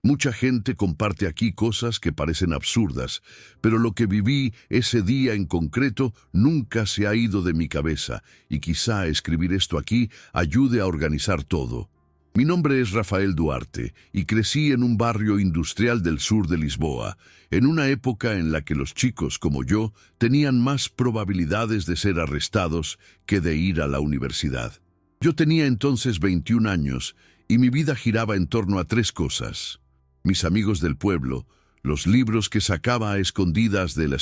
Mucha gente comparte aquí cosas que parecen absurdas, pero lo que viví ese día en concreto nunca se ha ido de mi cabeza, y quizá escribir esto aquí ayude a organizar todo. Mi nombre es Rafael Duarte, y crecí en un barrio industrial del sur de Lisboa, en una época en la que los chicos como yo tenían más probabilidades de ser arrestados que de ir a la universidad. Yo tenía entonces 21 años, y mi vida giraba en torno a tres cosas: mis amigos del pueblo, los libros que sacaba a escondidas de la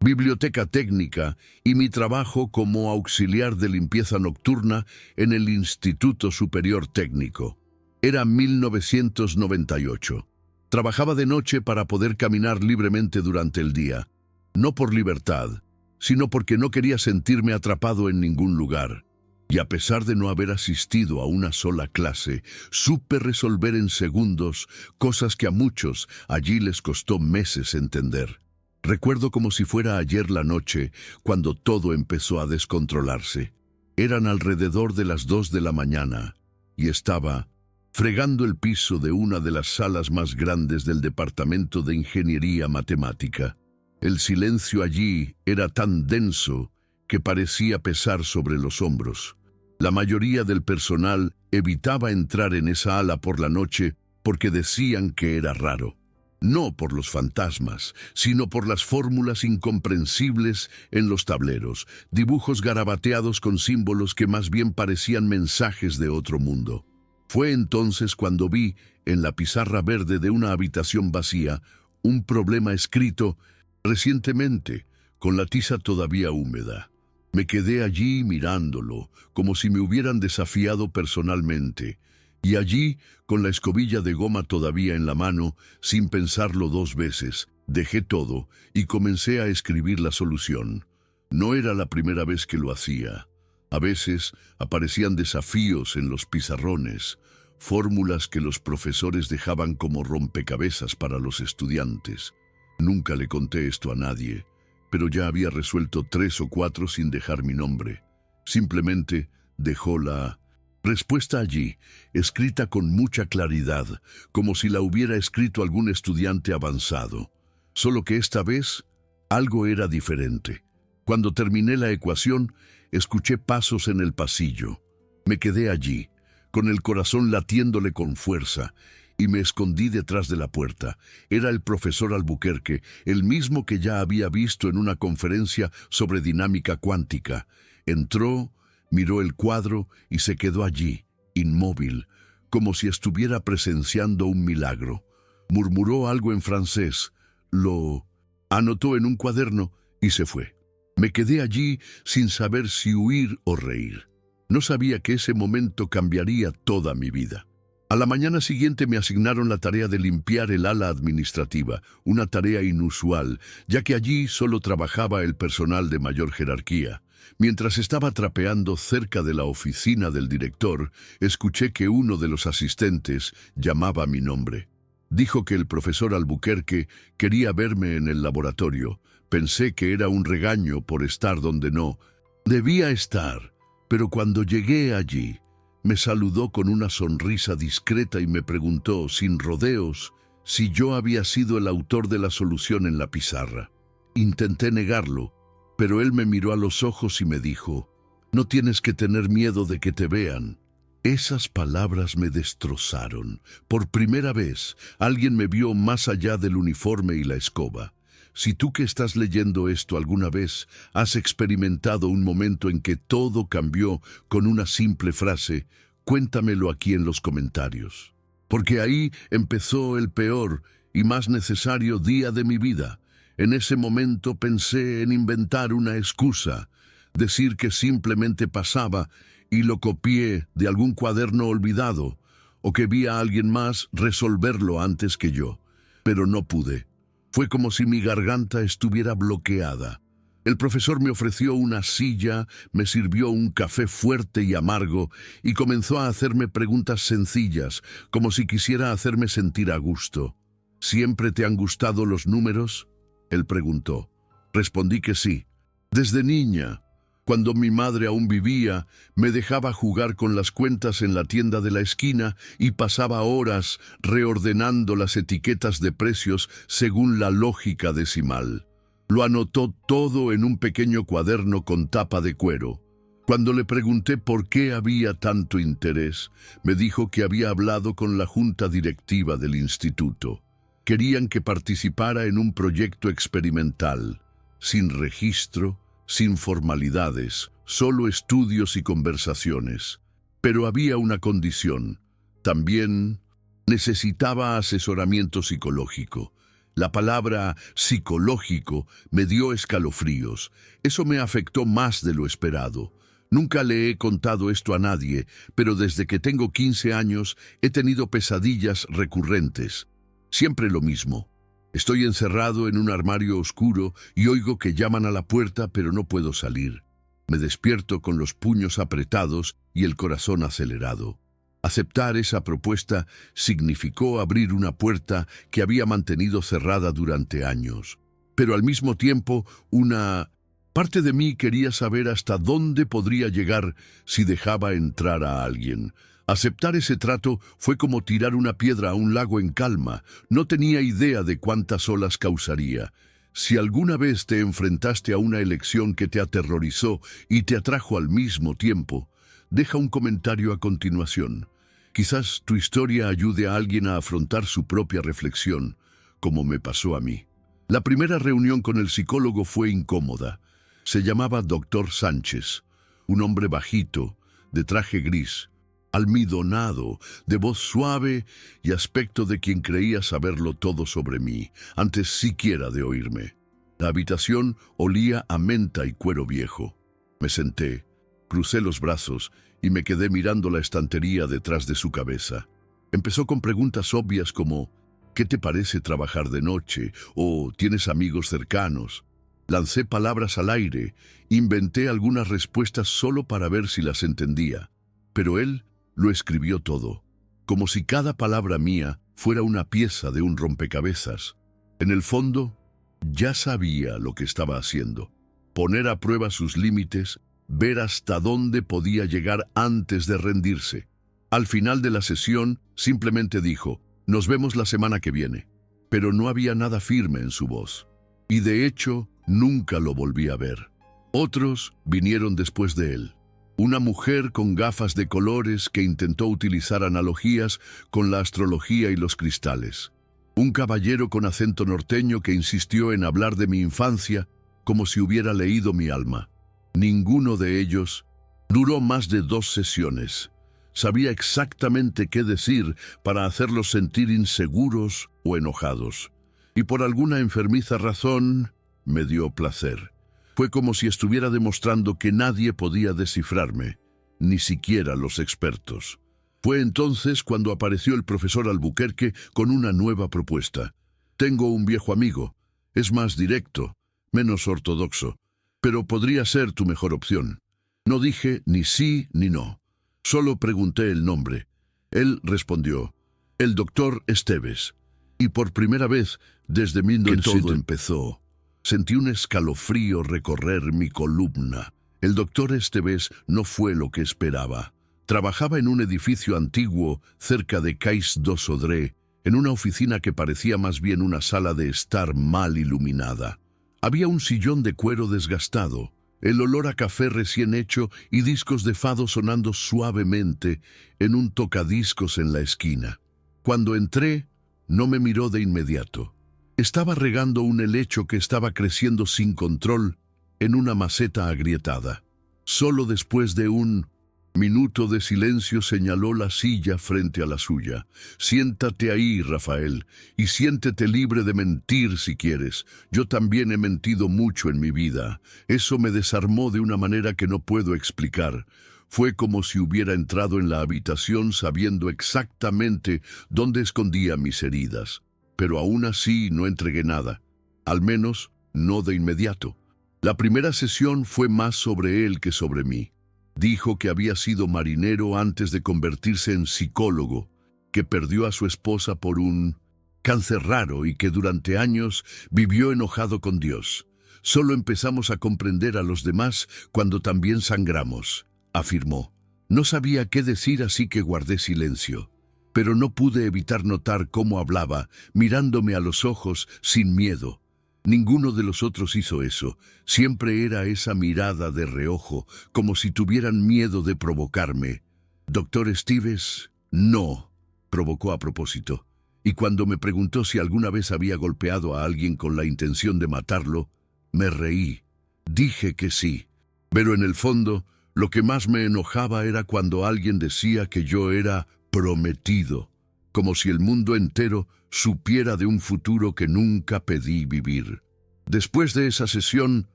biblioteca técnica y mi trabajo como auxiliar de limpieza nocturna en el Instituto Superior Técnico. Era 1998. Trabajaba de noche para poder caminar libremente durante el día, no por libertad, sino porque no quería sentirme atrapado en ningún lugar. Y a pesar de no haber asistido a una sola clase, supe resolver en segundos cosas que a muchos allí les costó meses entender. Recuerdo como si fuera ayer la noche, cuando todo empezó a descontrolarse. Eran alrededor de las 2 de la mañana, y estaba fregando el piso de una de las salas más grandes del Departamento de Ingeniería Matemática. El silencio allí era tan denso que parecía pesar sobre los hombros. La mayoría del personal evitaba entrar en esa ala por la noche porque decían que era raro. No por los fantasmas, sino por las fórmulas incomprensibles en los tableros, dibujos garabateados con símbolos que más bien parecían mensajes de otro mundo. Fue entonces cuando vi, en la pizarra verde de una habitación vacía, un problema escrito recientemente, con la tiza todavía húmeda. Me quedé allí mirándolo, como si me hubieran desafiado personalmente, y allí, con la escobilla de goma todavía en la mano, sin pensarlo dos veces, dejé todo y comencé a escribir la solución. No era la primera vez que lo hacía. A veces aparecían desafíos en los pizarrones, fórmulas que los profesores dejaban como rompecabezas para los estudiantes. Nunca le conté esto a nadie, pero ya había resuelto 3 o 4 sin dejar mi nombre. Simplemente dejó la respuesta allí, escrita con mucha claridad, como si la hubiera escrito algún estudiante avanzado. Solo que esta vez algo era diferente. Cuando terminé la ecuación, escuché pasos en el pasillo. Me quedé allí, con el corazón latiéndole con fuerza, y me escondí detrás de la puerta. Era el profesor Albuquerque, el mismo que ya había visto en una conferencia sobre dinámica cuántica. Entró, miró el cuadro y se quedó allí, inmóvil, como si estuviera presenciando un milagro. Murmuró algo en francés, lo anotó en un cuaderno y se fue. Me quedé allí sin saber si huir o reír. No sabía que ese momento cambiaría toda mi vida. A la mañana siguiente me asignaron la tarea de limpiar el ala administrativa, una tarea inusual, ya que allí solo trabajaba el personal de mayor jerarquía. Mientras estaba trapeando cerca de la oficina del director, escuché que uno de los asistentes llamaba mi nombre. Dijo que el profesor Albuquerque quería verme en el laboratorio. Pensé que era un regaño por estar donde no debía estar, pero cuando llegué allí, me saludó con una sonrisa discreta y me preguntó, sin rodeos, si yo había sido el autor de la solución en la pizarra. Intenté negarlo, pero él me miró a los ojos y me dijo, «No tienes que tener miedo de que te vean». Esas palabras me destrozaron. Por primera vez, alguien me vio más allá del uniforme y la escoba. Si tú que estás leyendo esto alguna vez has experimentado un momento en que todo cambió con una simple frase, cuéntamelo aquí en los comentarios. Porque ahí empezó el peor y más necesario día de mi vida. En ese momento pensé en inventar una excusa, decir que simplemente pasaba y lo copié de algún cuaderno olvidado, o que vi a alguien más resolverlo antes que yo. Pero no pude. Fue como si mi garganta estuviera bloqueada. El profesor me ofreció una silla, me sirvió un café fuerte y amargo y comenzó a hacerme preguntas sencillas, como si quisiera hacerme sentir a gusto. ¿Siempre te han gustado los números?, él preguntó. Respondí que sí. Desde niña. Cuando mi madre aún vivía, me dejaba jugar con las cuentas en la tienda de la esquina y pasaba horas reordenando las etiquetas de precios según la lógica decimal. Lo anotó todo en un pequeño cuaderno con tapa de cuero. Cuando le pregunté por qué había tanto interés, me dijo que había hablado con la junta directiva del instituto. Querían que participara en un proyecto experimental, sin registro, sin formalidades, solo estudios y conversaciones. Pero había una condición. También necesitaba asesoramiento psicológico. La palabra psicológico me dio escalofríos. Eso me afectó más de lo esperado. Nunca le he contado esto a nadie, pero desde que tengo 15 años he tenido pesadillas recurrentes. Siempre lo mismo. Estoy encerrado en un armario oscuro y oigo que llaman a la puerta, pero no puedo salir. Me despierto con los puños apretados y el corazón acelerado. Aceptar esa propuesta significó abrir una puerta que había mantenido cerrada durante años. Pero al mismo tiempo, una parte de mí quería saber hasta dónde podría llegar si dejaba entrar a alguien. Aceptar ese trato fue como tirar una piedra a un lago en calma. No tenía idea de cuántas olas causaría. Si alguna vez te enfrentaste a una elección que te aterrorizó y te atrajo al mismo tiempo, deja un comentario a continuación. Quizás tu historia ayude a alguien a afrontar su propia reflexión, como me pasó a mí. La primera reunión con el psicólogo fue incómoda. Se llamaba Dr. Sánchez, un hombre bajito, de traje gris, almidonado, de voz suave y aspecto de quien creía saberlo todo sobre mí, antes siquiera de oírme. La habitación olía a menta y cuero viejo. Me senté, crucé los brazos y me quedé mirando la estantería detrás de su cabeza. Empezó con preguntas obvias como ¿qué te parece trabajar de noche? ¿O tienes amigos cercanos? Lancé palabras al aire, inventé algunas respuestas solo para ver si las entendía. Pero él lo escribió todo, como si cada palabra mía fuera una pieza de un rompecabezas. En el fondo, ya sabía lo que estaba haciendo. Poner a prueba sus límites, ver hasta dónde podía llegar antes de rendirse. Al final de la sesión, simplemente dijo, «Nos vemos la semana que viene». Pero no había nada firme en su voz. Y de hecho, nunca lo volví a ver. Otros vinieron después de él. Una mujer con gafas de colores que intentó utilizar analogías con la astrología y los cristales. Un caballero con acento norteño que insistió en hablar de mi infancia como si hubiera leído mi alma. Ninguno de ellos duró más de 2 sesiones. Sabía exactamente qué decir para hacerlos sentir inseguros o enojados. Y por alguna enfermiza razón, me dio placer. Fue como si estuviera demostrando que nadie podía descifrarme, ni siquiera los expertos. Fue entonces cuando apareció el profesor Albuquerque con una nueva propuesta. Tengo un viejo amigo. Es más directo, menos ortodoxo, pero podría ser tu mejor opción. No dije ni sí ni no. Solo pregunté el nombre. Él respondió, el doctor Esteves. Y por primera vez, desde que todo empezó, sentí un escalofrío recorrer mi columna. El doctor Esteves no fue lo que esperaba. Trabajaba en un edificio antiguo cerca de Cais do Sodré, en una oficina que parecía más bien una sala de estar mal iluminada. Había un sillón de cuero desgastado, el olor a café recién hecho y discos de fado sonando suavemente en un tocadiscos en la esquina. Cuando entré, no me miró de inmediato. Estaba regando un helecho que estaba creciendo sin control en una maceta agrietada. Solo después de un minuto de silencio señaló la silla frente a la suya. Siéntate ahí, Rafael, y siéntete libre de mentir si quieres. Yo también he mentido mucho en mi vida. Eso me desarmó de una manera que no puedo explicar. Fue como si hubiera entrado en la habitación sabiendo exactamente dónde escondía mis heridas. Pero aún así no entregué nada. Al menos, no de inmediato. La primera sesión fue más sobre él que sobre mí. Dijo que había sido marinero antes de convertirse en psicólogo, que perdió a su esposa por un cáncer raro y que durante años vivió enojado con Dios. Solo empezamos a comprender a los demás cuando también sangramos, afirmó. No sabía qué decir, así que guardé silencio. Pero no pude evitar notar cómo hablaba, mirándome a los ojos sin miedo. Ninguno de los otros hizo eso. Siempre era esa mirada de reojo, como si tuvieran miedo de provocarme. «Doctor Stevens, no», provocó a propósito. Y cuando me preguntó si alguna vez había golpeado a alguien con la intención de matarlo, me reí. Dije que sí. Pero en el fondo, lo que más me enojaba era cuando alguien decía que yo era prometido, como si el mundo entero supiera de un futuro que nunca pedí vivir. Después de esa sesión,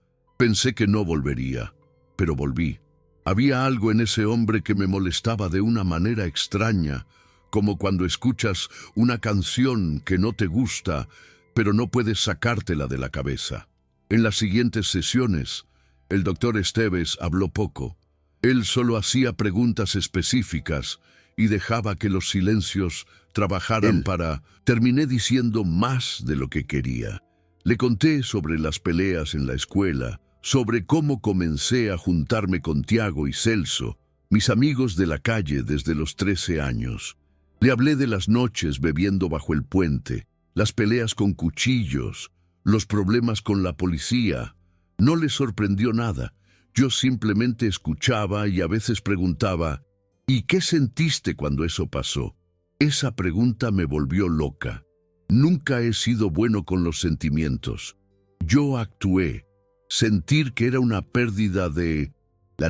pensé que no volvería, pero volví. Había algo en ese hombre que me molestaba de una manera extraña, como cuando escuchas una canción que no te gusta, pero no puedes sacártela de la cabeza. En las siguientes sesiones, el doctor Stevens habló poco. Él solo hacía preguntas específicas y dejaba que los silencios trabajaran para... Terminé diciendo más de lo que quería. Le conté sobre las peleas en la escuela, sobre cómo comencé a juntarme con Tiago y Celso, mis amigos de la calle desde los 13 años. Le hablé de las noches bebiendo bajo el puente, las peleas con cuchillos, los problemas con la policía. No le sorprendió nada. Yo simplemente escuchaba y a veces preguntaba, ¿y qué sentiste cuando eso pasó? Esa pregunta me volvió loca. Nunca he sido bueno con los sentimientos. Yo actué. Sentir que era una pérdida de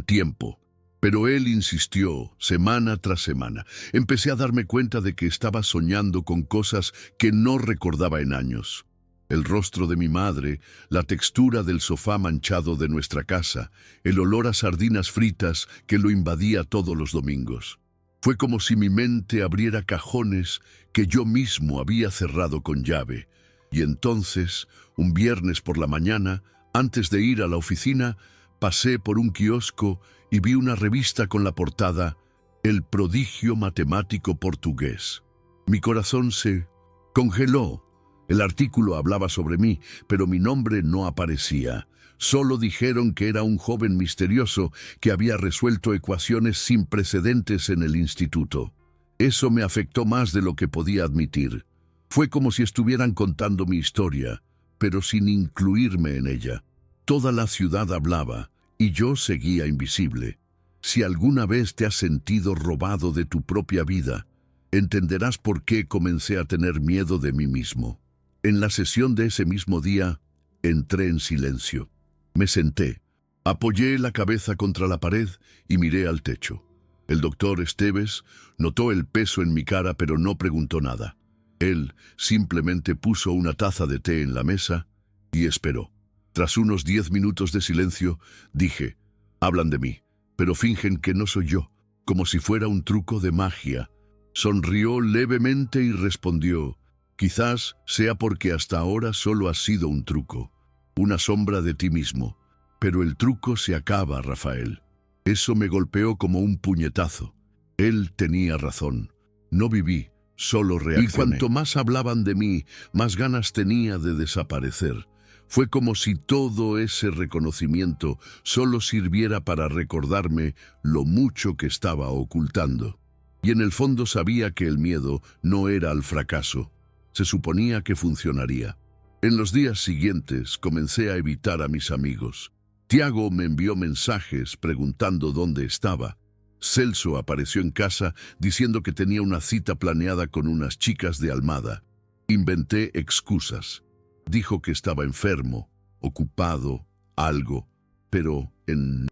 tiempo. Pero él insistió, semana tras semana. Empecé a darme cuenta de que estaba soñando con cosas que no recordaba en años. El rostro de mi madre, la textura del sofá manchado de nuestra casa, el olor a sardinas fritas que lo invadía todos los domingos. Fue como si mi mente abriera cajones que yo mismo había cerrado con llave. Y entonces, un viernes por la mañana, antes de ir a la oficina, pasé por un kiosco y vi una revista con la portada «El prodigio matemático portugués». Mi corazón se congeló. El artículo hablaba sobre mí, pero mi nombre no aparecía. Solo dijeron que era un joven misterioso que había resuelto ecuaciones sin precedentes en el instituto. Eso me afectó más de lo que podía admitir. Fue como si estuvieran contando mi historia, pero sin incluirme en ella. Toda la ciudad hablaba, y yo seguía invisible. Si alguna vez te has sentido robado de tu propia vida, entenderás por qué comencé a tener miedo de mí mismo. En la sesión de ese mismo día, entré en silencio. Me senté, apoyé la cabeza contra la pared y miré al techo. El doctor Stevens notó el peso en mi cara, pero no preguntó nada. Él simplemente puso una taza de té en la mesa y esperó. Tras unos 10 minutos de silencio, dije, hablan de mí, pero fingen que no soy yo, como si fuera un truco de magia. Sonrió levemente y respondió, quizás sea porque hasta ahora solo ha sido un truco, una sombra de ti mismo. Pero el truco se acaba, Rafael. Eso me golpeó como un puñetazo. Él tenía razón. No viví, solo reaccioné. Y cuanto más hablaban de mí, más ganas tenía de desaparecer. Fue como si todo ese reconocimiento solo sirviera para recordarme lo mucho que estaba ocultando. Y en el fondo sabía que el miedo no era al fracaso. Se suponía que funcionaría. En los días siguientes comencé a evitar a mis amigos. Tiago me envió mensajes preguntando dónde estaba. Celso apareció en casa diciendo que tenía una cita planeada con unas chicas de Almada. Inventé excusas. Dijo que estaba enfermo, ocupado, algo, pero en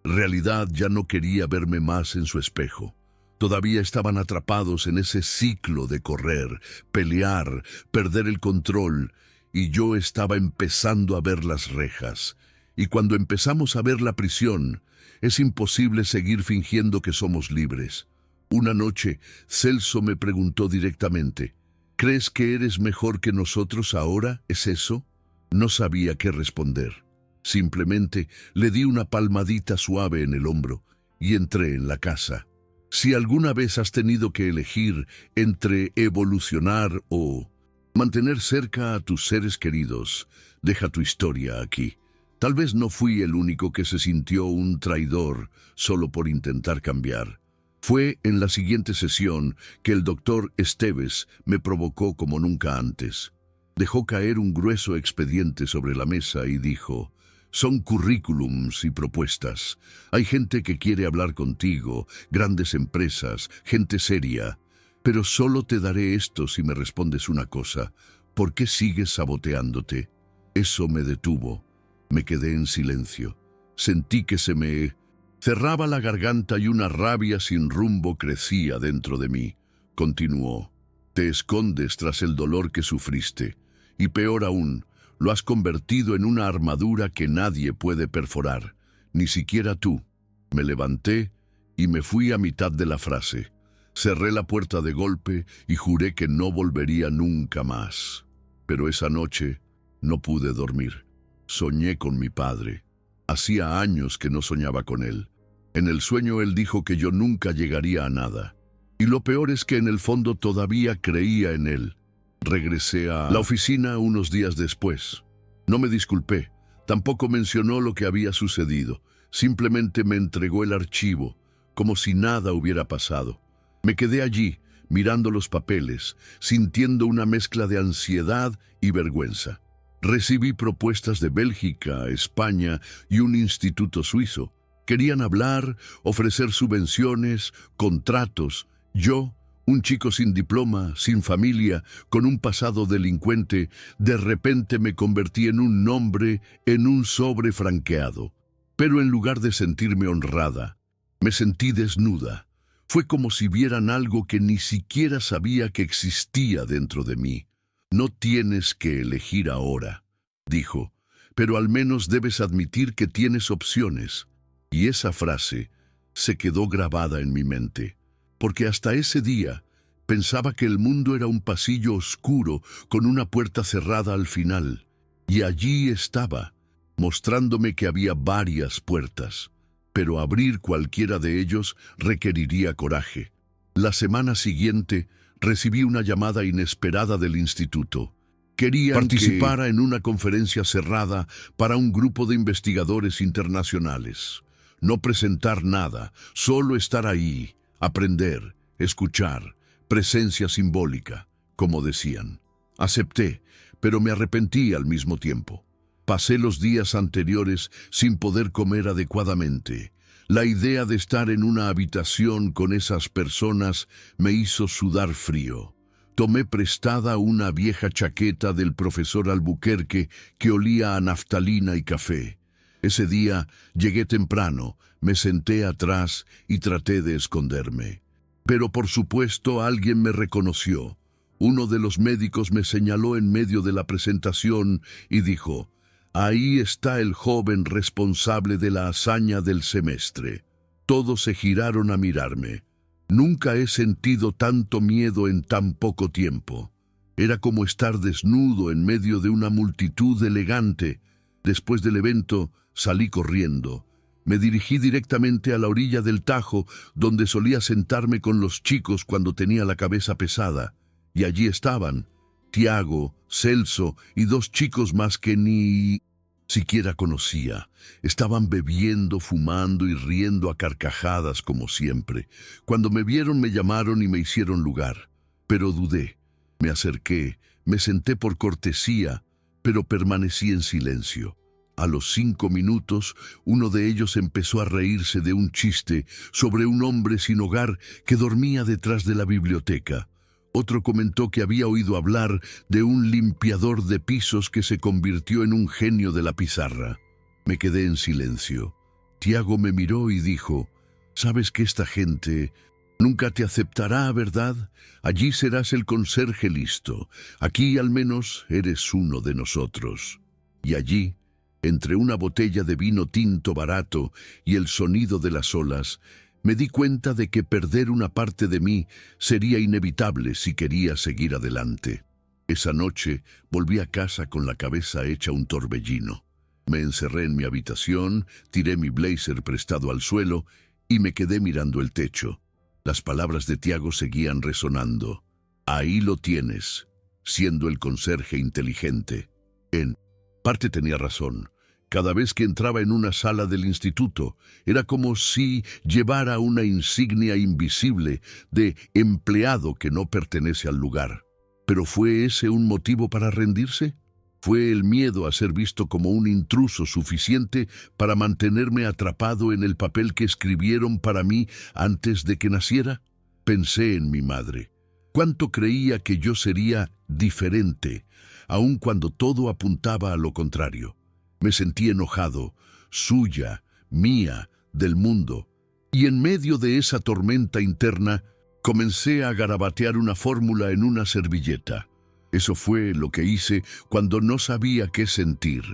realidad ya no quería verme más en su espejo. Todavía estaban atrapados en ese ciclo de correr, pelear, perder el control, y yo estaba empezando a ver las rejas. Y cuando empezamos a ver la prisión, es imposible seguir fingiendo que somos libres. Una noche, Celso me preguntó directamente, ¿crees que eres mejor que nosotros ahora? ¿Es eso? No sabía qué responder. Simplemente le di una palmadita suave en el hombro y entré en la casa. Si alguna vez has tenido que elegir entre evolucionar o mantener cerca a tus seres queridos, deja tu historia aquí. Tal vez no fui el único que se sintió un traidor solo por intentar cambiar. Fue en la siguiente sesión que el doctor Esteves me provocó como nunca antes. Dejó caer un grueso expediente sobre la mesa y dijo: son currículums y propuestas. Hay gente que quiere hablar contigo, grandes empresas, gente seria. Pero solo te daré esto si me respondes una cosa. ¿Por qué sigues saboteándote? Eso me detuvo. Me quedé en silencio. Sentí que se me cerraba la garganta y una rabia sin rumbo crecía dentro de mí. Continuó: te escondes tras el dolor que sufriste. Y peor aún, lo has convertido en una armadura que nadie puede perforar, ni siquiera tú. Me levanté y me fui a mitad de la frase. Cerré la puerta de golpe y juré que no volvería nunca más. Pero esa noche no pude dormir. Soñé con mi padre. Hacía años que no soñaba con él. En el sueño él dijo que yo nunca llegaría a nada. Y lo peor es que en el fondo todavía creía en él. Regresé a la oficina unos días después. No me disculpé, tampoco mencionó lo que había sucedido. Simplemente me entregó el archivo, como si nada hubiera pasado. Me quedé allí, mirando los papeles, sintiendo una mezcla de ansiedad y vergüenza. Recibí propuestas de Bélgica, España y un instituto suizo. Querían hablar, ofrecer subvenciones, contratos. Yo, un chico sin diploma, sin familia, con un pasado delincuente, de repente me convertí en un nombre en un sobre franqueado. Pero en lugar de sentirme honrada, me sentí desnuda. Fue como si vieran algo que ni siquiera sabía que existía dentro de mí. No tienes que elegir ahora, dijo, pero al menos debes admitir que tienes opciones. Y esa frase se quedó grabada en mi mente. Porque hasta ese día pensaba que el mundo era un pasillo oscuro con una puerta cerrada al final. Y allí estaba, mostrándome que había varias puertas. Pero abrir cualquiera de ellos requeriría coraje. La semana siguiente recibí una llamada inesperada del instituto. Querían participara en una conferencia cerrada para un grupo de investigadores internacionales. No presentar nada, solo estar ahí. Aprender, escuchar, presencia simbólica, como decían. Acepté, pero me arrepentí al mismo tiempo. Pasé los días anteriores sin poder comer adecuadamente. La idea de estar en una habitación con esas personas me hizo sudar frío. Tomé prestada una vieja chaqueta del profesor Albuquerque que olía a naftalina y café. Ese día llegué temprano, me senté atrás y traté de esconderme. Pero por supuesto alguien me reconoció. Uno de los médicos me señaló en medio de la presentación y dijo: ahí está el joven responsable de la hazaña del semestre. Todos se giraron a mirarme. Nunca he sentido tanto miedo en tan poco tiempo. Era como estar desnudo en medio de una multitud elegante. Después del evento, salí corriendo. Me dirigí directamente a la orilla del Tajo, donde solía sentarme con los chicos cuando tenía la cabeza pesada. Y allí estaban Tiago, Celso y dos chicos más que ni siquiera conocía. Estaban bebiendo, fumando y riendo a carcajadas como siempre. Cuando me vieron me llamaron y me hicieron lugar. Pero dudé. Me acerqué, me senté por cortesía, pero permanecí en silencio. A los 5 minutos, uno de ellos empezó a reírse de un chiste sobre un hombre sin hogar que dormía detrás de la biblioteca. Otro comentó que había oído hablar de un limpiador de pisos que se convirtió en un genio de la pizarra. Me quedé en silencio. Tiago me miró y dijo: «¿Sabes que esta gente nunca te aceptará, verdad? Allí serás el conserje listo. Aquí al menos eres uno de nosotros». Y allí, entre una botella de vino tinto barato y el sonido de las olas, me di cuenta de que perder una parte de mí sería inevitable si quería seguir adelante. Esa noche volví a casa con la cabeza hecha un torbellino. Me encerré en mi habitación, tiré mi blazer prestado al suelo y me quedé mirando el techo. Las palabras de Tiago seguían resonando. Ahí lo tienes, siendo el conserje inteligente. En parte tenía razón. Cada vez que entraba en una sala del instituto, era como si llevara una insignia invisible de empleado que no pertenece al lugar. ¿Pero fue ese un motivo para rendirse? ¿Fue el miedo a ser visto como un intruso suficiente para mantenerme atrapado en el papel que escribieron para mí antes de que naciera? Pensé en mi madre. Cuánto creía que yo sería diferente, aun cuando todo apuntaba a lo contrario. Me sentí enojado, suya, mía, del mundo. Y en medio de esa tormenta interna, comencé a garabatear una fórmula en una servilleta. Eso fue lo que hice cuando no sabía qué sentir.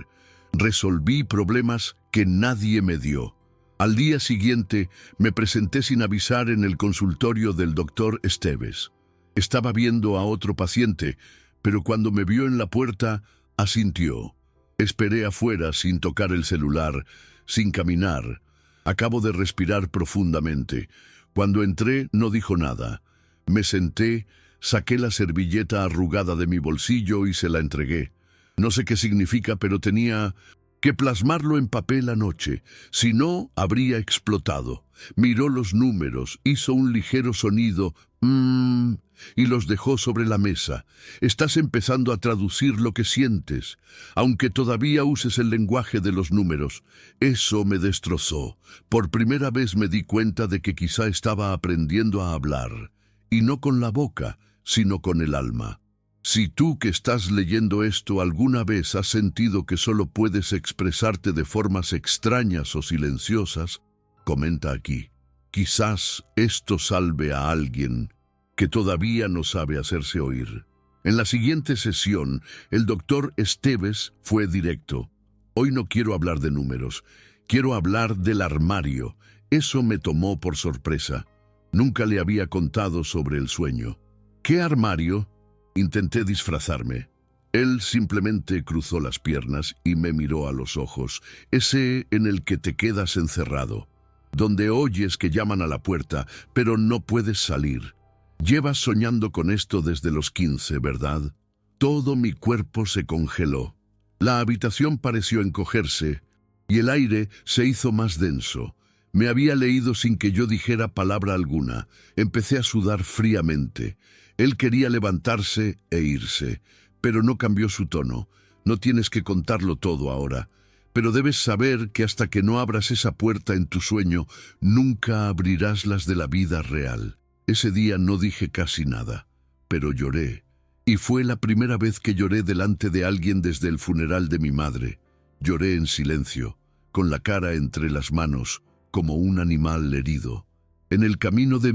Resolví problemas que nadie me dio. Al día siguiente, me presenté sin avisar en el consultorio del doctor Esteves. Estaba viendo a otro paciente, pero cuando me vio en la puerta, asintió. Esperé afuera sin tocar el celular, sin caminar. Acabo de respirar profundamente. Cuando entré, no dijo nada. Me senté, saqué la servilleta arrugada de mi bolsillo y se la entregué. No sé qué significa, pero tenía que plasmarlo en papel anoche. Si no, habría explotado. Miró los números, hizo un ligero sonido, y los dejó sobre la mesa. Estás empezando a traducir lo que sientes, aunque todavía uses el lenguaje de los números. Eso me destrozó. Por primera vez me di cuenta de que quizá estaba aprendiendo a hablar, y no con la boca, sino con el alma. Si tú que estás leyendo esto alguna vez has sentido que solo puedes expresarte de formas extrañas o silenciosas, comenta aquí. Quizás esto salve a alguien que todavía no sabe hacerse oír. En la siguiente sesión, el doctor Esteves fue directo. Hoy no quiero hablar de números, quiero hablar del armario. Eso me tomó por sorpresa. Nunca le había contado sobre el sueño. ¿Qué armario? Intenté disfrazarme. Él simplemente cruzó las piernas y me miró a los ojos. Ese en el que te quedas encerrado, donde oyes que llaman a la puerta, pero no puedes salir. Llevas soñando con esto desde los 15, ¿verdad? Todo mi cuerpo se congeló. La habitación pareció encogerse y el aire se hizo más denso. Me había leído sin que yo dijera palabra alguna. Empecé a sudar fríamente. Él quería levantarse e irse, pero no cambió su tono. No tienes que contarlo todo ahora, pero debes saber que hasta que no abras esa puerta en tu sueño, nunca abrirás las de la vida real. Ese día no dije casi nada, pero lloré. Y fue la primera vez que lloré delante de alguien desde el funeral de mi madre. Lloré en silencio, con la cara entre las manos, como un animal herido. En el camino de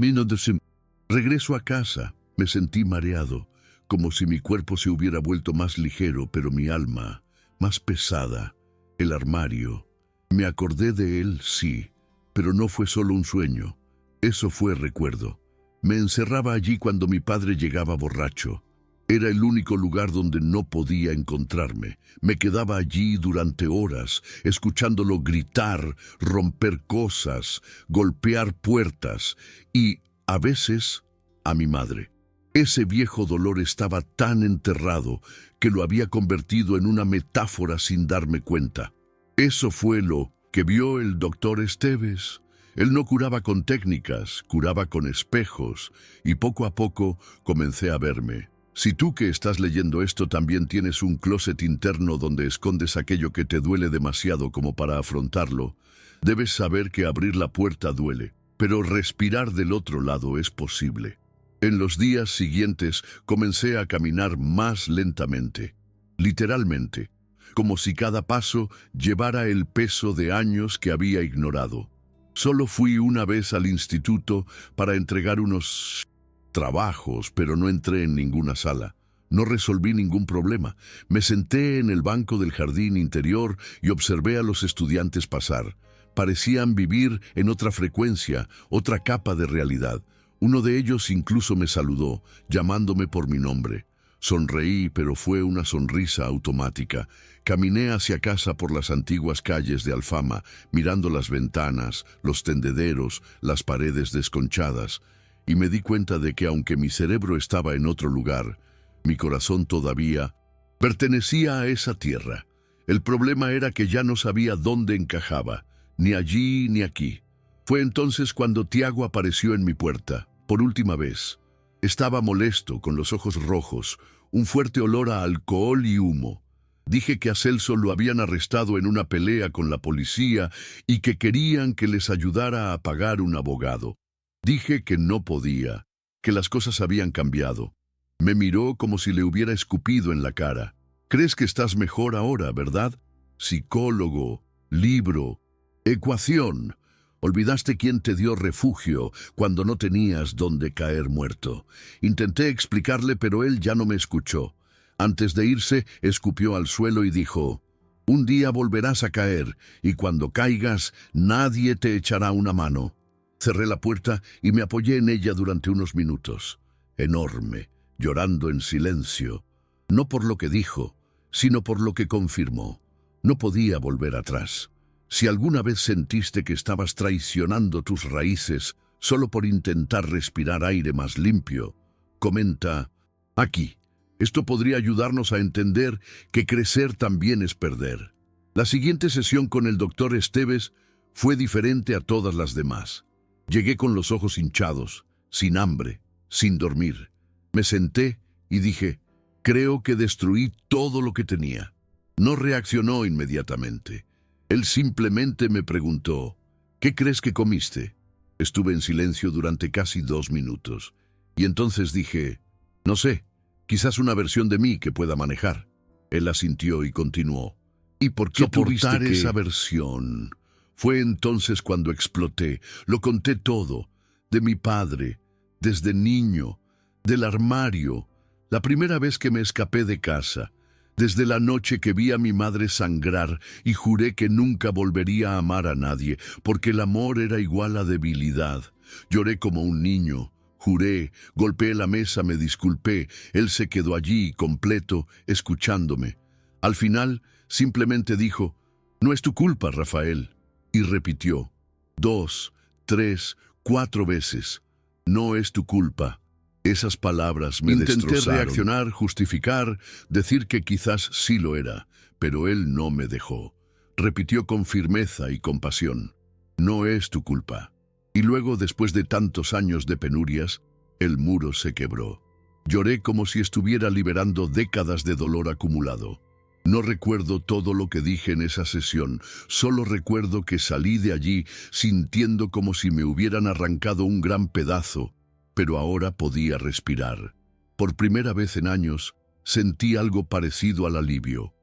regreso a casa, me sentí mareado, como si mi cuerpo se hubiera vuelto más ligero, pero mi alma más pesada. El armario. Me acordé de él, sí, pero no fue solo un sueño. Eso fue recuerdo. Me encerraba allí cuando mi padre llegaba borracho. Era el único lugar donde no podía encontrarme. Me quedaba allí durante horas, escuchándolo gritar, romper cosas, golpear puertas y, a veces, a mi madre. Ese viejo dolor estaba tan enterrado que lo había convertido en una metáfora sin darme cuenta. Eso fue lo que vio el doctor Esteves. Él no curaba con técnicas, curaba con espejos, y poco a poco comencé a verme. Si tú que estás leyendo esto también tienes un closet interno donde escondes aquello que te duele demasiado como para afrontarlo, debes saber que abrir la puerta duele, pero respirar del otro lado es posible. En los días siguientes comencé a caminar más lentamente, literalmente, como si cada paso llevara el peso de años que había ignorado. Solo fui una vez al instituto para entregar unos trabajos, pero no entré en ninguna sala. No resolví ningún problema. Me senté en el banco del jardín interior y observé a los estudiantes pasar. Parecían vivir en otra frecuencia, otra capa de realidad. Uno de ellos incluso me saludó, llamándome por mi nombre. Sonreí, pero fue una sonrisa automática. Caminé hacia casa por las antiguas calles de Alfama, mirando las ventanas, los tendederos, las paredes desconchadas, y me di cuenta de que aunque mi cerebro estaba en otro lugar, mi corazón todavía pertenecía a esa tierra. El problema era que ya no sabía dónde encajaba, ni allí ni aquí. Fue entonces cuando Tiago apareció en mi puerta, por última vez. Estaba molesto, con los ojos rojos, un fuerte olor a alcohol y humo. Dije que a Celso lo habían arrestado en una pelea con la policía y que querían que les ayudara a pagar un abogado. Dije que no podía, que las cosas habían cambiado. Me miró como si le hubiera escupido en la cara. ¿Crees que estás mejor ahora, verdad? Psicólogo, libro, ecuación. Olvidaste quién te dio refugio cuando no tenías dónde caer muerto. Intenté explicarle, pero él ya no me escuchó. Antes de irse, escupió al suelo y dijo: «Un día volverás a caer, y cuando caigas, nadie te echará una mano». Cerré la puerta y me apoyé en ella durante unos minutos. Enorme, llorando en silencio. No por lo que dijo, sino por lo que confirmó. No podía volver atrás. Si alguna vez sentiste que estabas traicionando tus raíces solo por intentar respirar aire más limpio, comenta aquí. Esto podría ayudarnos a entender que crecer también es perder. La siguiente sesión con el doctor Esteves fue diferente a todas las demás. Llegué con los ojos hinchados, sin hambre, sin dormir. Me senté y dije: «Creo que destruí todo lo que tenía». No reaccionó inmediatamente. Él simplemente me preguntó: «¿Qué crees que comiste?». Estuve en silencio durante casi 2 minutos. Y entonces dije: «No sé, quizás una versión de mí que pueda manejar». Él asintió y continuó: «¿Y por qué soportar esa versión?». Fue entonces cuando exploté. Lo conté todo, de mi padre, desde niño, del armario, la primera vez que me escapé de casa, desde la noche que vi a mi madre sangrar y juré que nunca volvería a amar a nadie, porque el amor era igual a debilidad. Lloré como un niño, juré, golpeé la mesa, me disculpé. Él se quedó allí, completo, escuchándome. Al final, simplemente dijo: «No es tu culpa, Rafael». Y repitió 2, 3, 4 veces: «No es tu culpa». Esas palabras me destrozaron. Intenté reaccionar, justificar, decir que quizás sí lo era, pero él no me dejó. Repitió con firmeza y compasión: «No es tu culpa». Y luego, después de tantos años de penurias, el muro se quebró. Lloré como si estuviera liberando décadas de dolor acumulado. No recuerdo todo lo que dije en esa sesión, solo recuerdo que salí de allí sintiendo como si me hubieran arrancado un gran pedazo, pero ahora podía respirar. Por primera vez en años, sentí algo parecido al alivio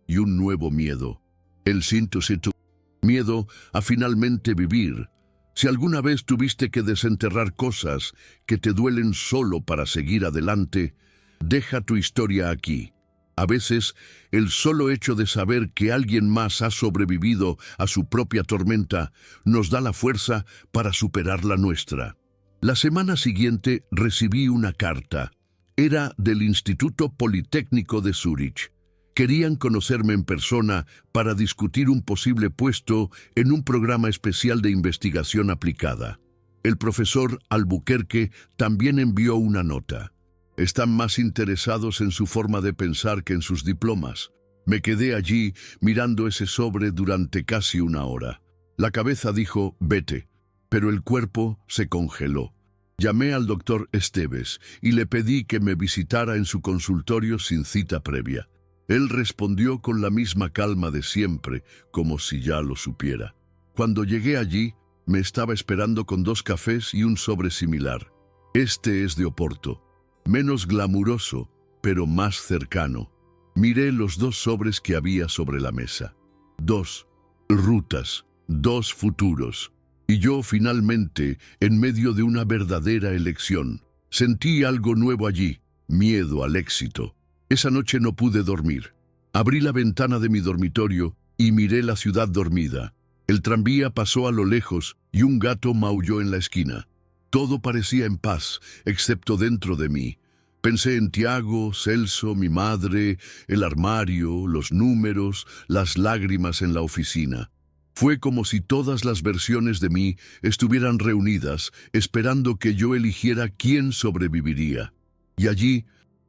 y un nuevo miedo. El miedo a finalmente vivir. Si alguna vez tuviste que desenterrar cosas que te duelen solo para seguir adelante, deja tu historia aquí. A veces, el solo hecho de saber que alguien más ha sobrevivido a su propia tormenta nos da la fuerza para superar la nuestra. La semana siguiente recibí una carta. Era del Instituto Politécnico de Zúrich. Querían conocerme en persona para discutir un posible puesto en un programa especial de investigación aplicada. El profesor Albuquerque también envió una nota. Están más interesados en su forma de pensar que en sus diplomas. Me quedé allí mirando ese sobre durante casi 1 hora. La cabeza dijo: «Vete», pero el cuerpo se congeló. Llamé al doctor Esteves y le pedí que me visitara en su consultorio sin cita previa. Él respondió con la misma calma de siempre, como si ya lo supiera. Cuando llegué allí, me estaba esperando con 2 cafés y un sobre similar. Este es de Oporto. Menos glamuroso, pero más cercano. Miré los 2 sobres que había sobre la mesa. 2 rutas, 2 futuros. Y yo finalmente, en medio de una verdadera elección, sentí algo nuevo allí: miedo al éxito. Esa noche no pude dormir. Abrí la ventana de mi dormitorio y miré la ciudad dormida. El tranvía pasó a lo lejos y un gato maulló en la esquina. Todo parecía en paz, excepto dentro de mí. Pensé en Tiago, Celso, mi madre, el armario, los números, las lágrimas en la oficina. Fue como si todas las versiones de mí estuvieran reunidas, esperando que yo eligiera quién sobreviviría. Y allí,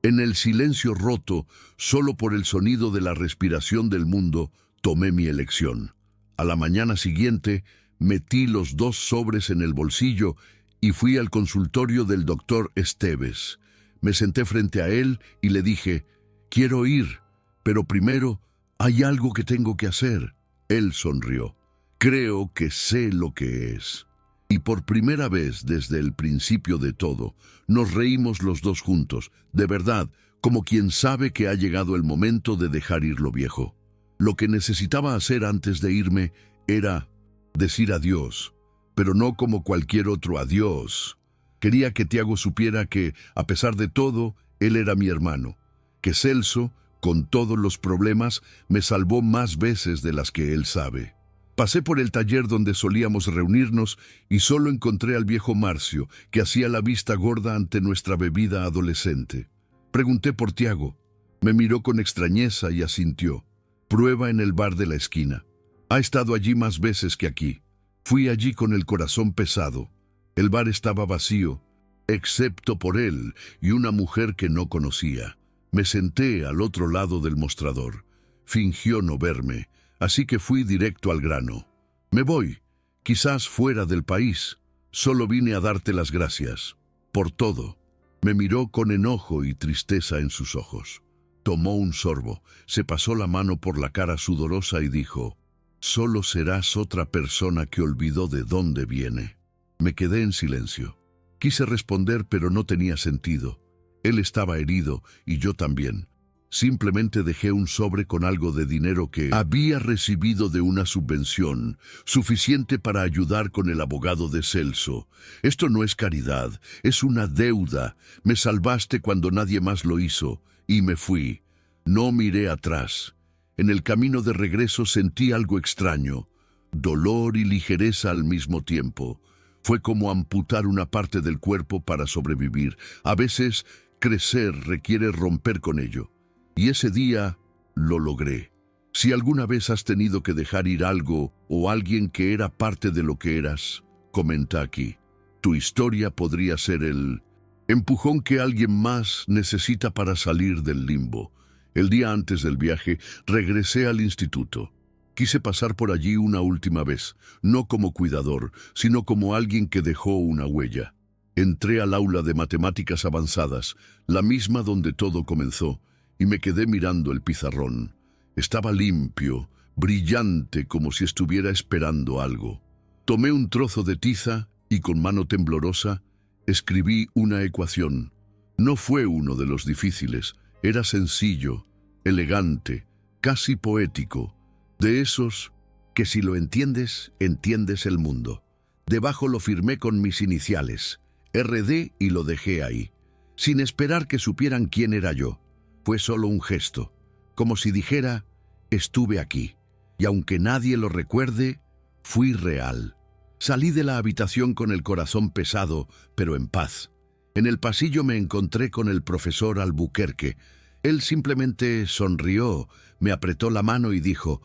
En el silencio roto, solo por el sonido de la respiración del mundo, tomé mi elección. A la mañana siguiente, metí los 2 sobres en el bolsillo y fui al consultorio del doctor Esteves. Me senté frente a él y le dije, «Quiero ir, pero primero hay algo que tengo que hacer». Él sonrió. «Creo que sé lo que es». Y por primera vez desde el principio de todo, nos reímos los 2 juntos, de verdad, como quien sabe que ha llegado el momento de dejar ir lo viejo. Lo que necesitaba hacer antes de irme era decir adiós, pero no como cualquier otro adiós. Quería que Tiago supiera que, a pesar de todo, él era mi hermano, que Celso, con todos los problemas, me salvó más veces de las que él sabe. Pasé por el taller donde solíamos reunirnos y solo encontré al viejo Marcio, que hacía la vista gorda ante nuestra bebida adolescente. Pregunté por Tiago. Me miró con extrañeza y asintió. «Prueba en el bar de la esquina. Ha estado allí más veces que aquí». Fui allí con el corazón pesado. El bar estaba vacío, excepto por él y una mujer que no conocía. Me senté al otro lado del mostrador. Fingió no verme, así que fui directo al grano. «Me voy, quizás fuera del país. Solo vine a darte las gracias. Por todo». Me miró con enojo y tristeza en sus ojos. Tomó un sorbo, se pasó la mano por la cara sudorosa y dijo, «Solo serás otra persona que olvidó de dónde viene». Me quedé en silencio. Quise responder, pero no tenía sentido. Él estaba herido y yo también. Simplemente dejé un sobre con algo de dinero que había recibido de una subvención, suficiente para ayudar con el abogado de Celso. Esto no es caridad, es una deuda. Me salvaste cuando nadie más lo hizo, y me fui. No miré atrás. En el camino de regreso sentí algo extraño, dolor y ligereza al mismo tiempo. Fue como amputar una parte del cuerpo para sobrevivir. A veces, crecer requiere romper con ello. Y ese día lo logré. Si alguna vez has tenido que dejar ir algo o alguien que era parte de lo que eras, comenta aquí. Tu historia podría ser el empujón que alguien más necesita para salir del limbo. El día antes del viaje, regresé al instituto. Quise pasar por allí una última vez, no como cuidador, sino como alguien que dejó una huella. Entré al aula de matemáticas avanzadas, la misma donde todo comenzó, y me quedé mirando el pizarrón. Estaba limpio, brillante, como si estuviera esperando algo. Tomé un trozo de tiza y con mano temblorosa escribí una ecuación. No fue uno de los difíciles, era sencillo, elegante, casi poético. De esos que si lo entiendes, entiendes el mundo. Debajo lo firmé con mis iniciales, RD, y lo dejé ahí, sin esperar que supieran quién era yo. Fue solo un gesto, como si dijera, estuve aquí, y aunque nadie lo recuerde, fui real. Salí de la habitación con el corazón pesado, pero en paz. En el pasillo me encontré con el profesor Albuquerque. Él simplemente sonrió, me apretó la mano y dijo,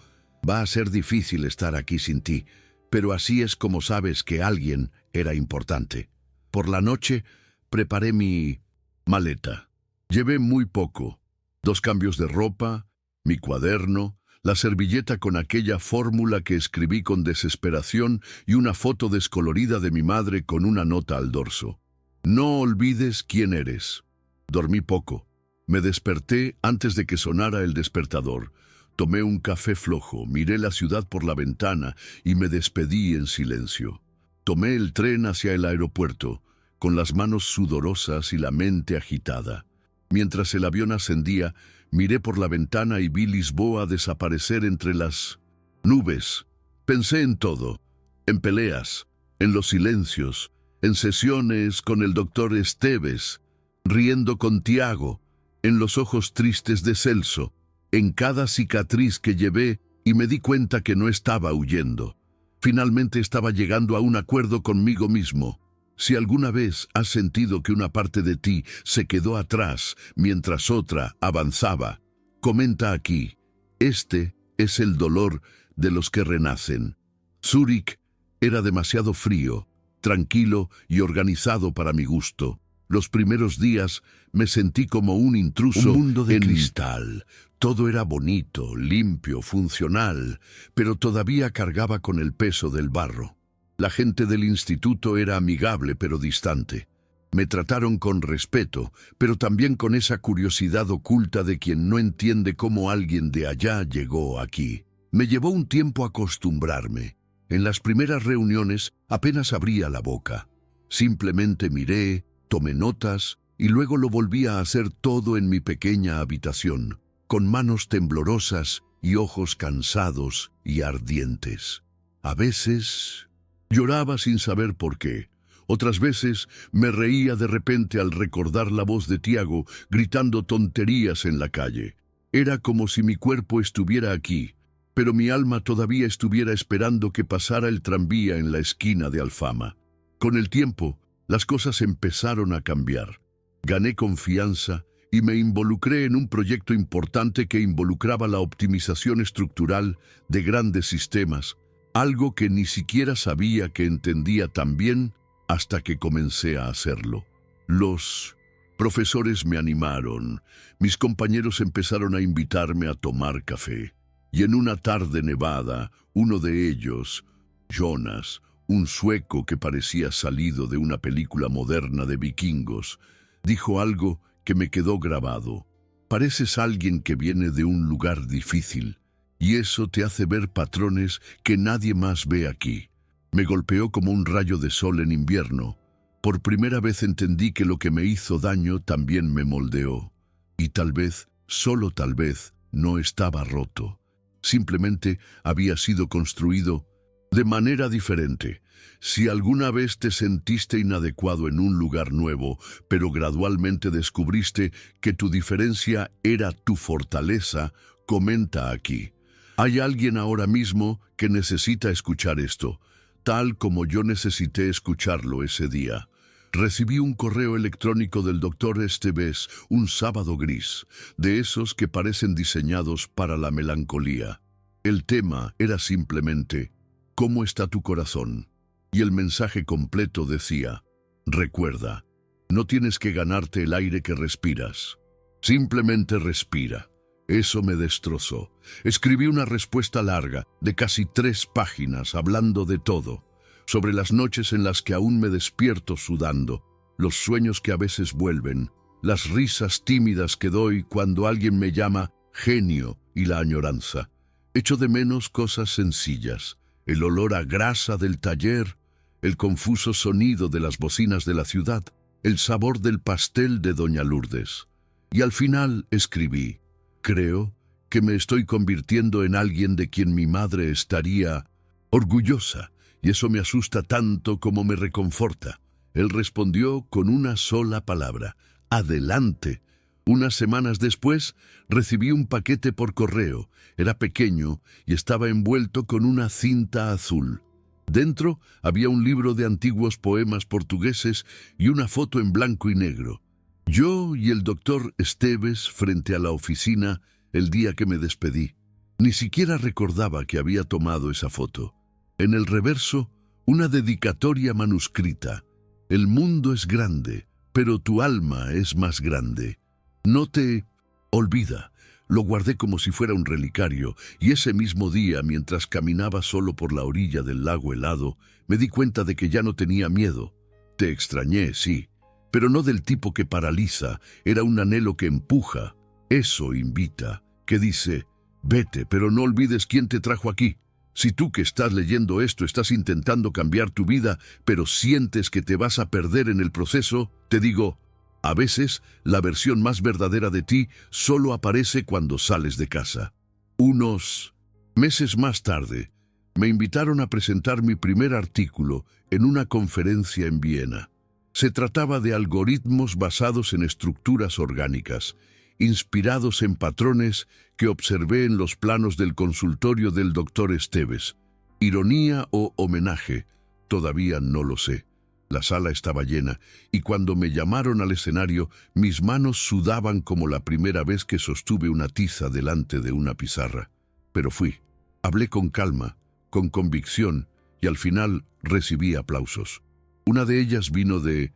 «Va a ser difícil estar aquí sin ti, pero así es como sabes que alguien era importante». Por la noche, preparé mi maleta. Llevé muy poco. 2 cambios de ropa, mi cuaderno, la servilleta con aquella fórmula que escribí con desesperación y una foto descolorida de mi madre con una nota al dorso. «No olvides quién eres». Dormí poco. Me desperté antes de que sonara el despertador. Tomé un café flojo, miré la ciudad por la ventana y me despedí en silencio. Tomé el tren hacia el aeropuerto, con las manos sudorosas y la mente agitada. Mientras el avión ascendía, miré por la ventana y vi Lisboa desaparecer entre las nubes. Pensé en todo, en peleas, en los silencios, en sesiones con el doctor Esteves, riendo con Tiago, en los ojos tristes de Celso, en cada cicatriz que llevé, y me di cuenta que no estaba huyendo. Finalmente estaba llegando a un acuerdo conmigo mismo. Si alguna vez has sentido que una parte de ti se quedó atrás mientras otra avanzaba, comenta aquí. Este es el dolor de los que renacen. Zúrich era demasiado frío, tranquilo y organizado para mi gusto. Los primeros días me sentí como un intruso. Un mundo de cristal. Todo era bonito, limpio, funcional, pero todavía cargaba con el peso del barro. La gente del instituto era amigable pero distante. Me trataron con respeto, pero también con esa curiosidad oculta de quien no entiende cómo alguien de allá llegó aquí. Me llevó un tiempo acostumbrarme. En las primeras reuniones apenas abría la boca. Simplemente miré, tomé notas y luego lo volví a hacer todo en mi pequeña habitación, con manos temblorosas y ojos cansados y ardientes. A veces lloraba sin saber por qué. Otras veces me reía de repente al recordar la voz de Tiago gritando tonterías en la calle. Era como si mi cuerpo estuviera aquí, pero mi alma todavía estuviera esperando que pasara el tranvía en la esquina de Alfama. Con el tiempo, las cosas empezaron a cambiar. Gané confianza y me involucré en un proyecto importante que involucraba la optimización estructural de grandes sistemas, algo que ni siquiera sabía que entendía tan bien hasta que comencé a hacerlo. Los profesores me animaron, mis compañeros empezaron a invitarme a tomar café, y en una tarde nevada, uno de ellos, Jonas, un sueco que parecía salido de una película moderna de vikingos, dijo algo que me quedó grabado. Pareces alguien que viene de un lugar difícil, y eso te hace ver patrones que nadie más ve aquí. Me golpeó como un rayo de sol en invierno. Por primera vez entendí que lo que me hizo daño también me moldeó. Y tal vez, solo tal vez, no estaba roto. Simplemente había sido construido de manera diferente. Si alguna vez te sentiste inadecuado en un lugar nuevo, pero gradualmente descubriste que tu diferencia era tu fortaleza, comenta aquí. Hay alguien ahora mismo que necesita escuchar esto, tal como yo necesité escucharlo ese día. Recibí un correo electrónico del doctor Esteves un sábado gris, de esos que parecen diseñados para la melancolía. El tema era simplemente: ¿cómo está tu corazón? Y el mensaje completo decía: recuerda, no tienes que ganarte el aire que respiras. Simplemente respira. Eso me destrozó. Escribí una respuesta larga, de casi 3 páginas, hablando de todo. Sobre las noches en las que aún me despierto sudando, los sueños que a veces vuelven, las risas tímidas que doy cuando alguien me llama genio y la añoranza. Echo de menos cosas sencillas, el olor a grasa del taller, el confuso sonido de las bocinas de la ciudad, el sabor del pastel de Doña Lourdes. Y al final escribí: creo que me estoy convirtiendo en alguien de quien mi madre estaría orgullosa, y eso me asusta tanto como me reconforta. Él respondió con una sola palabra: adelante. Unas semanas después, recibí un paquete por correo. Era pequeño y estaba envuelto con una cinta azul. Dentro había un libro de antiguos poemas portugueses y una foto en blanco y negro. Yo y el doctor Esteves frente a la oficina el día que me despedí. Ni siquiera recordaba que había tomado esa foto. En el reverso, una dedicatoria manuscrita: el mundo es grande, pero tu alma es más grande. No te olvida. Lo guardé como si fuera un relicario, y ese mismo día, mientras caminaba solo por la orilla del lago helado, me di cuenta de que ya no tenía miedo. Te extrañé, sí, pero no del tipo que paraliza. Era un anhelo que empuja. Eso invita, que dice: vete, pero no olvides quién te trajo aquí. Si tú que estás leyendo esto estás intentando cambiar tu vida, pero sientes que te vas a perder en el proceso, te digo: a veces, la versión más verdadera de ti solo aparece cuando sales de casa. Unos meses más tarde, me invitaron a presentar mi primer artículo en una conferencia en Viena. Se trataba de algoritmos basados en estructuras orgánicas, inspirados en patrones que observé en los planos del consultorio del doctor Esteves. Ironía o homenaje, todavía no lo sé. La sala estaba llena, y cuando me llamaron al escenario, mis manos sudaban como la primera vez que sostuve una tiza delante de una pizarra. Pero fui. Hablé con calma, con convicción, y al final recibí aplausos. Una de ellas vino de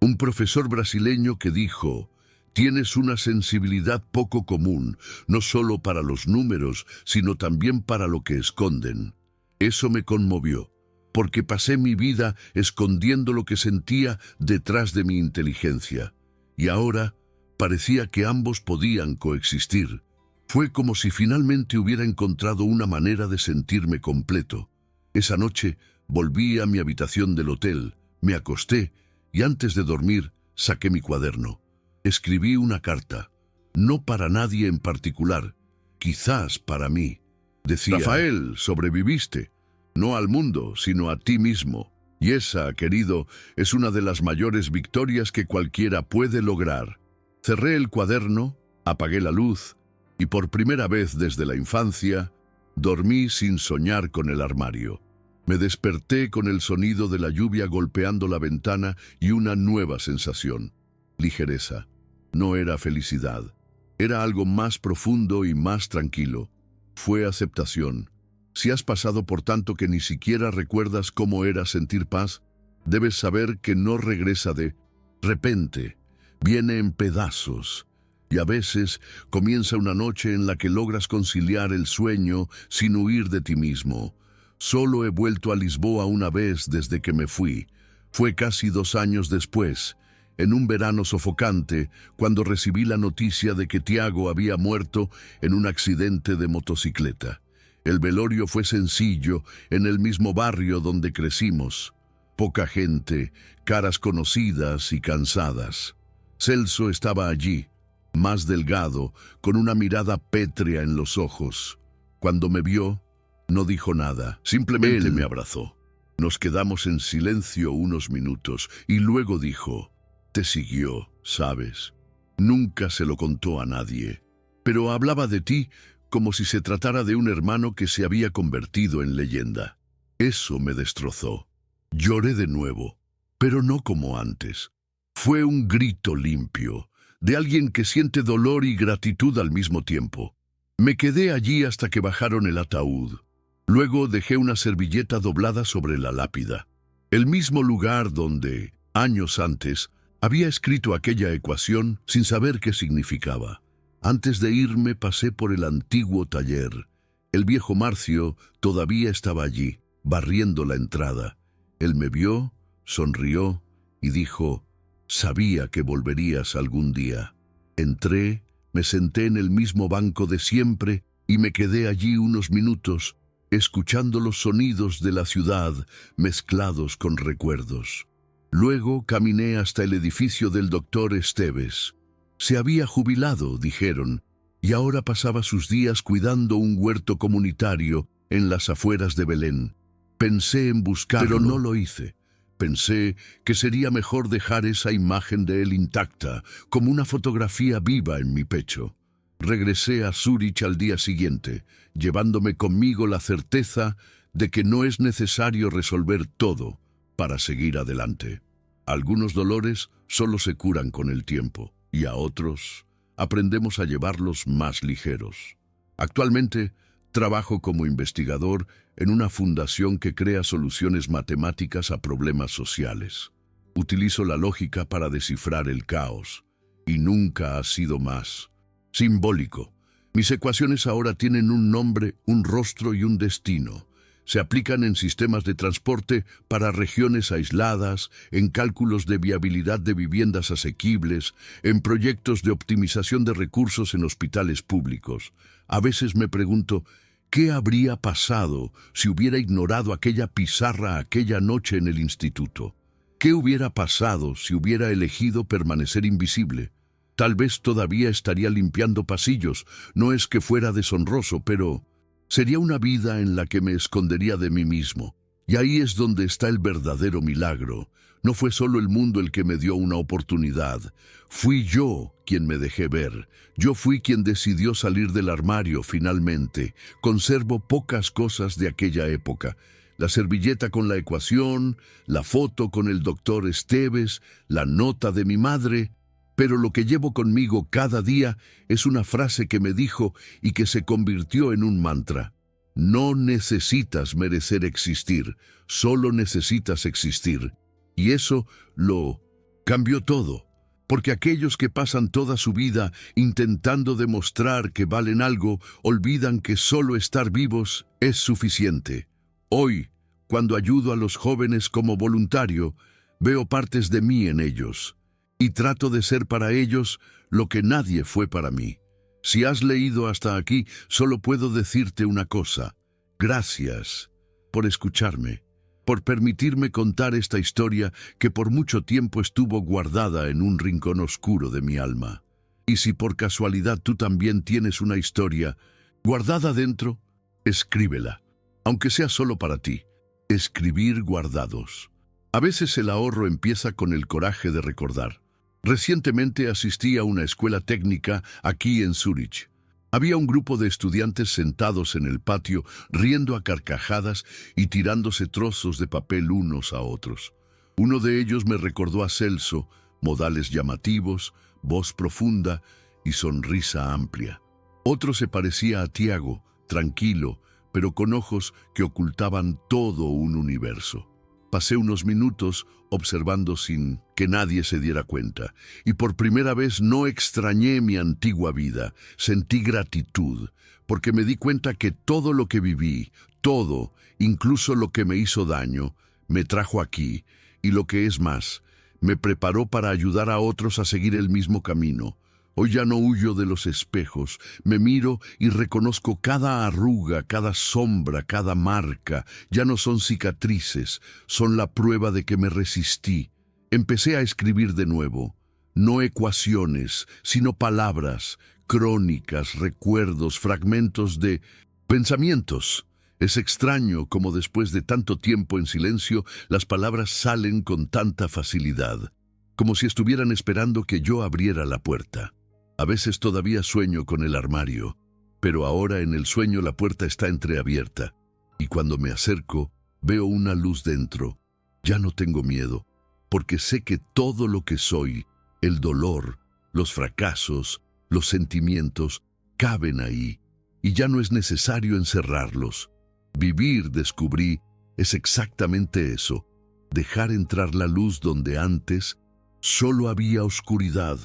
Un profesor brasileño que dijo: tienes una sensibilidad poco común, no solo para los números, sino también para lo que esconden. Eso me conmovió, porque pasé mi vida escondiendo lo que sentía detrás de mi inteligencia. Y ahora parecía que ambos podían coexistir. Fue como si finalmente hubiera encontrado una manera de sentirme completo. Esa noche volví a mi habitación del hotel, me acosté y antes de dormir saqué mi cuaderno. Escribí una carta, no para nadie en particular, quizás para mí. Decía: Rafael, sobreviviste, no al mundo, sino a ti mismo. Y esa, querido, es una de las mayores victorias que cualquiera puede lograr. Cerré el cuaderno, apagué la luz, y por primera vez desde la infancia, dormí sin soñar con el armario. Me desperté con el sonido de la lluvia golpeando la ventana y una nueva sensación: ligereza. No era felicidad, era algo más profundo y más tranquilo. Fue aceptación. Si has pasado por tanto que ni siquiera recuerdas cómo era sentir paz, debes saber que no regresa de repente, viene en pedazos. Y a veces comienza una noche en la que logras conciliar el sueño sin huir de ti mismo. Solo he vuelto a Lisboa una vez desde que me fui. Fue casi 2 años después, en un verano sofocante, cuando recibí la noticia de que Tiago había muerto en un accidente de motocicleta. El velorio fue sencillo, en el mismo barrio donde crecimos. Poca gente, caras conocidas y cansadas. Celso estaba allí, más delgado, con una mirada pétrea en los ojos. Cuando me vio, no dijo nada, simplemente me abrazó. Nos quedamos en silencio unos minutos y luego dijo: te siguió, ¿sabes? Nunca se lo contó a nadie, pero hablaba de ti como si se tratara de un hermano que se había convertido en leyenda. Eso me destrozó. Lloré de nuevo, pero no como antes. Fue un grito limpio, de alguien que siente dolor y gratitud al mismo tiempo. Me quedé allí hasta que bajaron el ataúd. Luego dejé una servilleta doblada sobre la lápida, el mismo lugar donde, años antes, había escrito aquella ecuación sin saber qué significaba. Antes de irme pasé por el antiguo taller. El viejo Marcio todavía estaba allí, barriendo la entrada. Él me vio, sonrió y dijo: sabía que volverías algún día. Entré, me senté en el mismo banco de siempre y me quedé allí unos minutos, escuchando los sonidos de la ciudad mezclados con recuerdos. Luego caminé hasta el edificio del doctor Esteves. Se había jubilado, dijeron, y ahora pasaba sus días cuidando un huerto comunitario en las afueras de Belén. Pensé en buscarlo, pero no lo hice. Pensé que sería mejor dejar esa imagen de él intacta, como una fotografía viva en mi pecho. Regresé a Zúrich al día siguiente, llevándome conmigo la certeza de que no es necesario resolver todo para seguir adelante. Algunos dolores solo se curan con el tiempo, y a otros aprendemos a llevarlos más ligeros. Actualmente trabajo como investigador en una fundación que crea soluciones matemáticas a problemas sociales. Utilizo la lógica para descifrar el caos, y nunca ha sido más simbólico. Mis ecuaciones ahora tienen un nombre, un rostro y un destino. Se aplican en sistemas de transporte para regiones aisladas, en cálculos de viabilidad de viviendas asequibles, en proyectos de optimización de recursos en hospitales públicos. A veces me pregunto, ¿qué habría pasado si hubiera ignorado aquella pizarra aquella noche en el instituto? ¿Qué hubiera pasado si hubiera elegido permanecer invisible? Tal vez todavía estaría limpiando pasillos, no es que fuera deshonroso, pero sería una vida en la que me escondería de mí mismo. Y ahí es donde está el verdadero milagro. No fue solo el mundo el que me dio una oportunidad. Fui yo quien me dejé ver. Yo fui quien decidió salir del armario finalmente. Conservo pocas cosas de aquella época. La servilleta con la ecuación, la foto con el doctor Esteves, la nota de mi madre. Pero lo que llevo conmigo cada día es una frase que me dijo y que se convirtió en un mantra. No necesitas merecer existir, solo necesitas existir. Y eso lo Cambió todo, porque aquellos que pasan toda su vida intentando demostrar que valen algo, olvidan que solo estar vivos es suficiente. Hoy, cuando ayudo a los jóvenes como voluntario, veo partes de mí en ellos, y trato de ser para ellos lo que nadie fue para mí. Si has leído hasta aquí, solo puedo decirte una cosa: gracias por escucharme, por permitirme contar esta historia que por mucho tiempo estuvo guardada en un rincón oscuro de mi alma. Y si por casualidad tú también tienes una historia guardada dentro, escríbela, aunque sea solo para ti. Escribir guardados. A veces el ahorro empieza con el coraje de recordar. Recientemente asistí a una escuela técnica aquí en Zúrich. Había un grupo de estudiantes sentados en el patio, riendo a carcajadas y tirándose trozos de papel unos a otros. Uno de ellos me recordó a Celso, modales llamativos, voz profunda y sonrisa amplia. Otro se parecía a Tiago, tranquilo, pero con ojos que ocultaban todo un universo. Pasé unos minutos observando sin que nadie se diera cuenta, y por primera vez no extrañé mi antigua vida, sentí gratitud, porque me di cuenta que todo lo que viví, todo, incluso lo que me hizo daño, me trajo aquí, y lo que es más, me preparó para ayudar a otros a seguir el mismo camino. Hoy ya no huyo de los espejos, me miro y reconozco cada arruga, cada sombra, cada marca. Ya no son cicatrices, son la prueba de que me resistí. Empecé a escribir de nuevo, no ecuaciones, sino palabras, crónicas, recuerdos, fragmentos de pensamientos. Es extraño cómo después de tanto tiempo en silencio, las palabras salen con tanta facilidad, como si estuvieran esperando que yo abriera la puerta. A veces todavía sueño con el armario, pero ahora en el sueño la puerta está entreabierta, y cuando me acerco, veo una luz dentro. Ya no tengo miedo, porque sé que todo lo que soy, el dolor, los fracasos, los sentimientos, caben ahí, y ya no es necesario encerrarlos. Vivir, descubrí, es exactamente eso, dejar entrar la luz donde antes solo había oscuridad.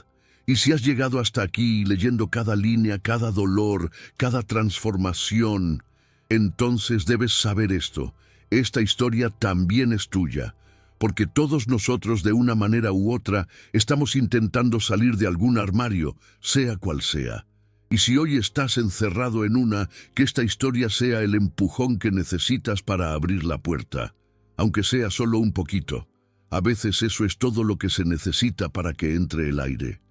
Y si has llegado hasta aquí leyendo cada línea, cada dolor, cada transformación, entonces debes saber esto: esta historia también es tuya, porque todos nosotros de una manera u otra estamos intentando salir de algún armario, sea cual sea. Y si hoy estás encerrado en una, que esta historia sea el empujón que necesitas para abrir la puerta, aunque sea solo un poquito. A veces eso es todo lo que se necesita para que entre el aire.